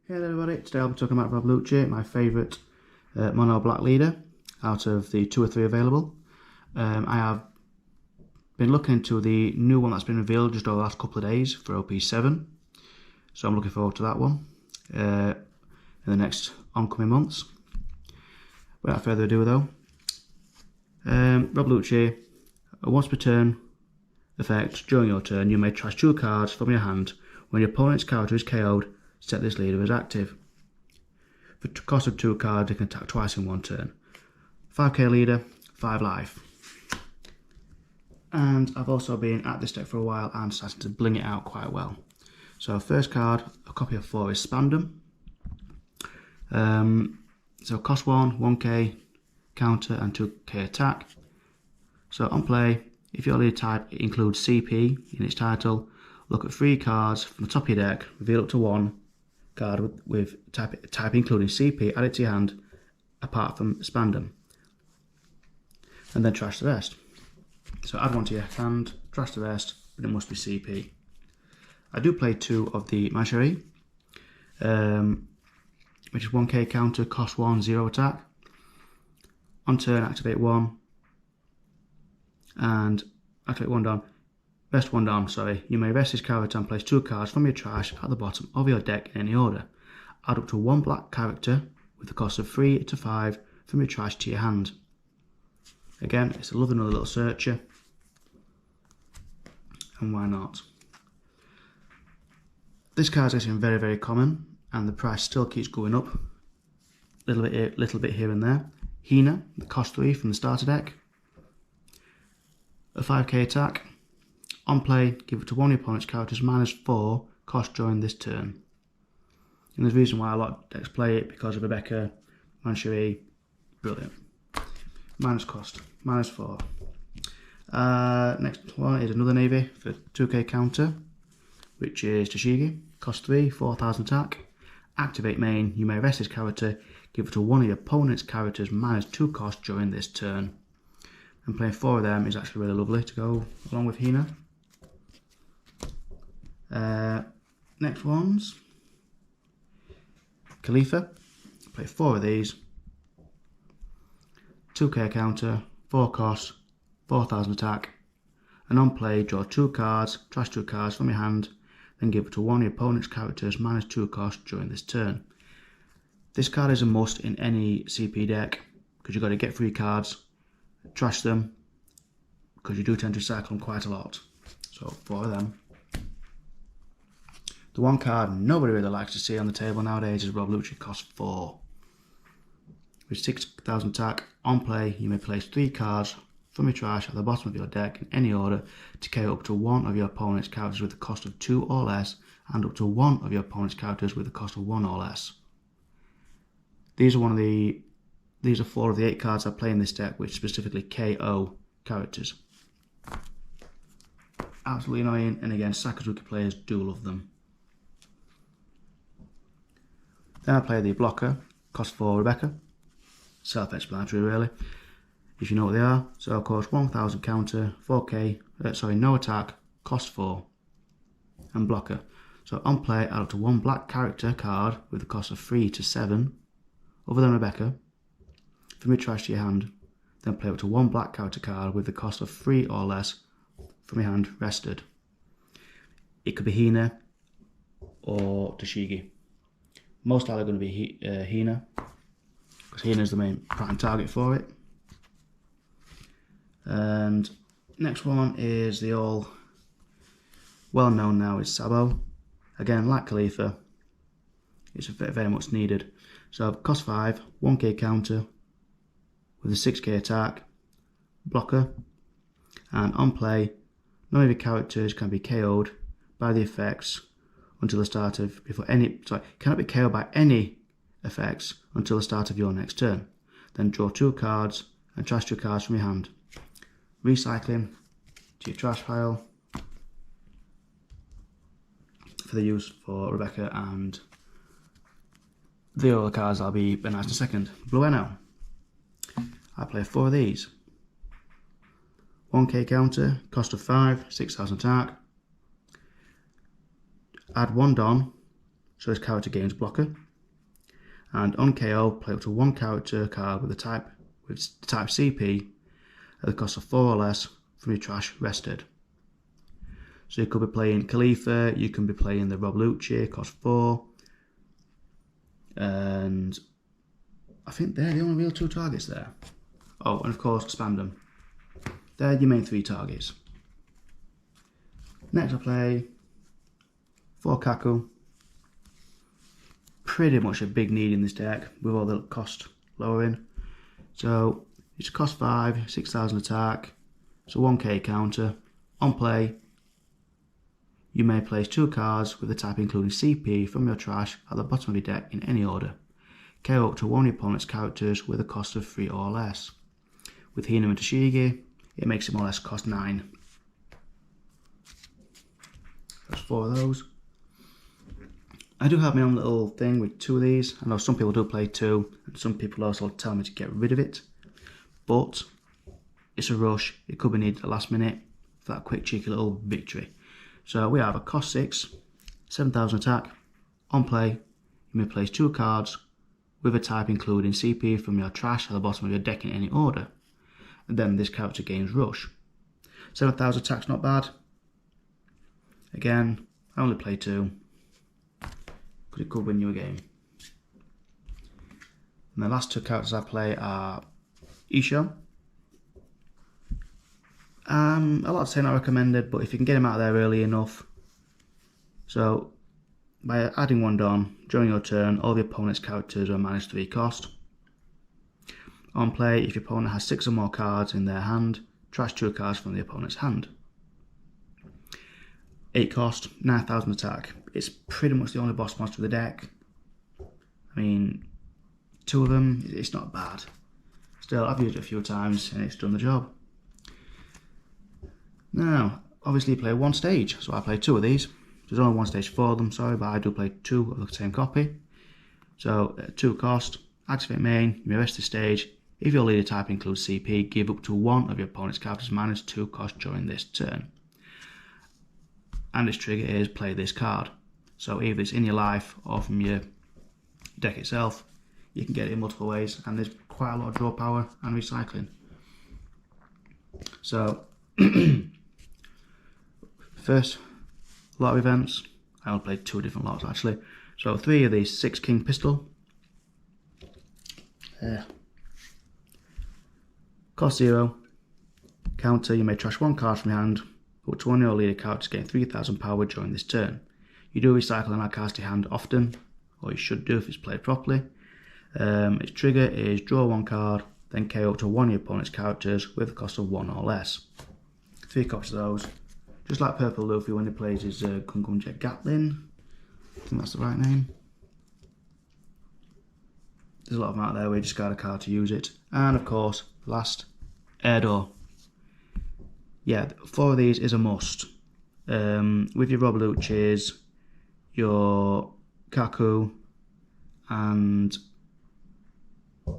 Hey there everybody, today I'll be talking about Rob Lucci, my favourite mono black leader out of the 2 or 3 available. I have been looking into the new one that's been revealed just over the last couple of days for OP7, so I'm looking forward to that one in the next oncoming months. Without further ado though, Rob Lucci, a once per turn effect. During your turn you may trash 2 cards from your hand. When your opponent's character is KO'd, set this leader as active. For the cost of 2 cards, it can attack twice in 1 turn. 5k leader, 5 life. And I've also been at this deck for a while and started to bling it out quite well. So first card, a copy of 4 is Spandam. So cost 1, 1k counter and 2k attack. So on play, if your leader type includes CP in its title, look at 3 cards from the top of your deck, reveal up to 1 card with type including CP, add it to your hand, apart from Spandam, and then trash the rest. So add 1 to your hand, trash the rest, but it must be CP. I do play 2 of the Mancherie, which is 1k counter, cost 1, 0 attack. On turn, activate 1, and activate 1 down. Rest 1 down, sorry. You may rest this character and place 2 cards from your trash at the bottom of your deck in any order. Add up to 1 black character with the cost of 3 to 5 from your trash to your hand. Again, it's a lovely little searcher, and why not? This card's getting very, very common, and the price still keeps going up. Little bit here and there. Hina, the cost 3 from the starter deck. A 5k attack. On play, give it to one of your opponent's characters -4 cost during this turn. And there's a reason why a lot of decks play it, because of Rebecca, Mancherie, brilliant. Minus cost, -4. Next one is another navy for 2k counter, which is Toshigi, cost 3, 4000 attack. Activate main, you may rest this character, give it to one of your opponent's characters -2 cost during this turn. And playing 4 of them is actually really lovely to go along with Hina. Next ones, Khalifa, play 4 of these, 2k counter, 4 cost, 4000 attack, and on play draw 2 cards, trash 2 cards from your hand, then give it to one of your opponent's characters -2 cost during this turn. This card is a must in any CP deck, because you've got to get 3 cards, trash them, because you do tend to cycle them quite a lot. So 4 of them. The one card nobody really likes to see on the table nowadays is Rob Lucci, cost 4. With 6000 attack, on play you may place 3 cards from your trash at the bottom of your deck in any order to KO up to 1 of your opponent's characters with the cost of 2 or less, and up to 1 of your opponent's characters with the cost of 1 or less. These are 4 of the 8 cards I play in this deck, which specifically KO characters. Absolutely annoying, and again, Sakazuki players do love them. Then I play the blocker, cost 4 Rebecca. Self-explanatory really, if you know what they are. So of course 1000 counter, 4k, no attack, cost 4, and blocker. So on play, add up to 1 black character card with the cost of 3 to 7, other than Rebecca, from your trash to your hand. Then play up to 1 black character card with the cost of 3 or less from your hand rested. It could be Hina or Toshigi. Most likely going to be Hina, because Hina is the main prime target for it. And next one is the all well known now is Sabo. Again, like Khalifa, it's very much needed. So cost 5, 1k counter with a 6k attack, blocker, and on play, none of your characters can be KO'd by the effects until the start of cannot be KO'd by any effects until the start of your next turn. Then draw 2 cards and trash 2 cards from your hand. Recycling to your trash pile for the use for Rebecca and the other cards I'll be announced in a second. Blueno. I play 4 of these. 1k counter, cost of 5, 6000 attack. Add 1 Don, so his character gains blocker. And on KO, play up to one character card with the type CP at the cost of 4 or less from your trash rested. So you could be playing Khalifa, you can be playing the Rob Lucci, cost 4. And I think they're the only real 2 targets there. Oh, and of course expand them. They're your main 3 targets. Next I play 4 Kaku. Pretty much a big need in this deck with all the cost lowering. So it's cost 5, 6,000 attack, so 1k counter. On play, you may place 2 cards with the type including CP from your trash at the bottom of your deck in any order. KO up to one of your opponent's characters with a cost of 3 or less. With Hina and Tashigi, it makes it more or less cost 9. That's 4 of those. I do have my own little thing with 2 of these. I know some people do play 2, and some people also tell me to get rid of it. But it's a rush. It could be needed at the last minute for that quick cheeky little victory. So we have a cost 6, 7,000 attack. On play, you may place 2 cards with a type including CP from your trash at the bottom of your deck in any order. And then this character gains rush. 7,000 attack's not bad. Again, I only play 2. But it could win you a game. And the last 2 characters I play are Isho. A lot of say not recommended, but if you can get him out there early enough. So by adding 1 Don, during your turn, all the opponent's characters are -3 cost. On play, if your opponent has 6 or more cards in their hand, trash 2 cards from the opponent's hand. 8 cost, 9,000 attack. It's pretty much the only boss monster of the deck. I mean, 2 of them, it's not bad. Still, I've used it a few times and it's done the job. Now, obviously you play 1 stage, so I play 2 of these. There's only 1 stage for them, sorry, but I do play 2 of the same copy. So, 2 cost, activate main, you may rest the stage. If your leader type includes CP, give up to 1 of your opponent's characters -2 cost during this turn. And its trigger is play this card. So either it's in your life or from your deck itself. You can get it in multiple ways, and there's quite a lot of draw power and recycling. So first lot of events, I only played 2 different lots actually. So 3 of these 6 King Pistol. Cost 0. Counter, you may trash 1 card from your hand, up to 1 of your leader characters gain 3,000 power during this turn. You do recycle and add cards to your hand often, or you should do if it's played properly. Its trigger is draw 1 card, then KO up to 1 of your opponent's characters with a cost of 1 or less. 3 copies of those. Just like Purple Luffy when he plays his Gun Jet Gatling. I think that's the right name. There's a lot of them out there where you discard a card to use it. And of course, last, Air Door. Yeah, 4 of these is a must. With your Rob Lucci's, your Kaku, and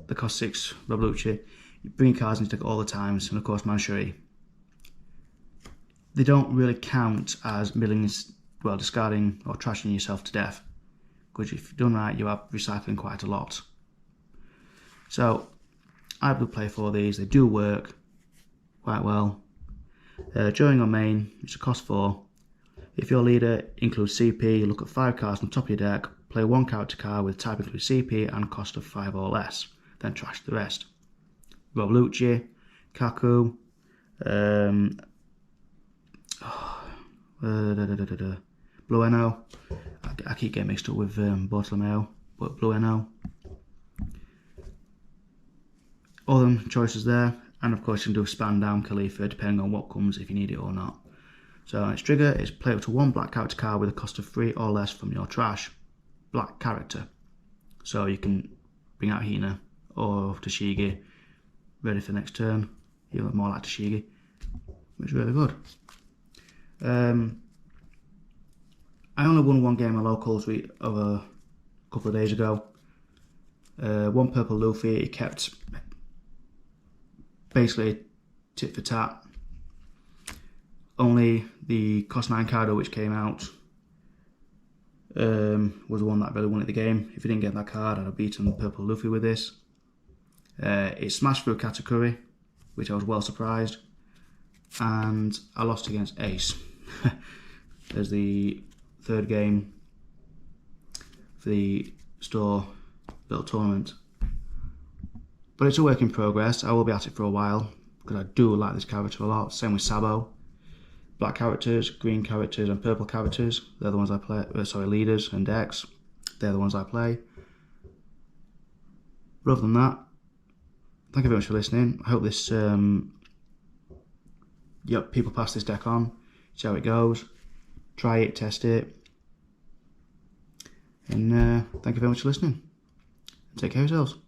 the cost 6 Rob Lucci, you bring cards into deck all the times, and of course Manchuri. They don't really count as milling, well, discarding or trashing yourself to death, because if you've done right, you are recycling quite a lot. So I would play 4 of these. They do work quite well. During your main, it's a cost 4. If your leader includes CP, you look at 5 cards on top of your deck, play 1 character card with type includes CP and cost of 5 or less, then trash the rest. Rob Lucci, Kaku, Blue Eno. I keep getting mixed up with Bartolomeo, but Blue Eno. All them choices there, and of course you can do span down Khalifa depending on what comes, if you need it or not. So its trigger is play up to 1 black character card with a cost of 3 or less from your trash. Black character. So you can bring out Hina or Tashigi ready for the next turn. You look more like Tashigi, which is really good. I only won 1 game of locals of a couple of days ago. 1 Purple Luffy, he kept basically tit for tat. Only the cost 9 Kaido which came out was the one that really won at the game. If you didn't get that card, I'd have beaten Purple Luffy with this. It smashed through Katakuri, which I was well surprised, and I lost against Ace. There's the third game for the store little tournament. But it's a work in progress. I will be at it for a while because I do like this character a lot. Same with Sabo. Black characters, green characters, and purple characters. They're the ones I play. Leaders and decks. They're the ones I play. But other than that, thank you very much for listening. I hope this, people pass this deck on, see how it goes, try it, test it, and thank you very much for listening. Take care of yourselves.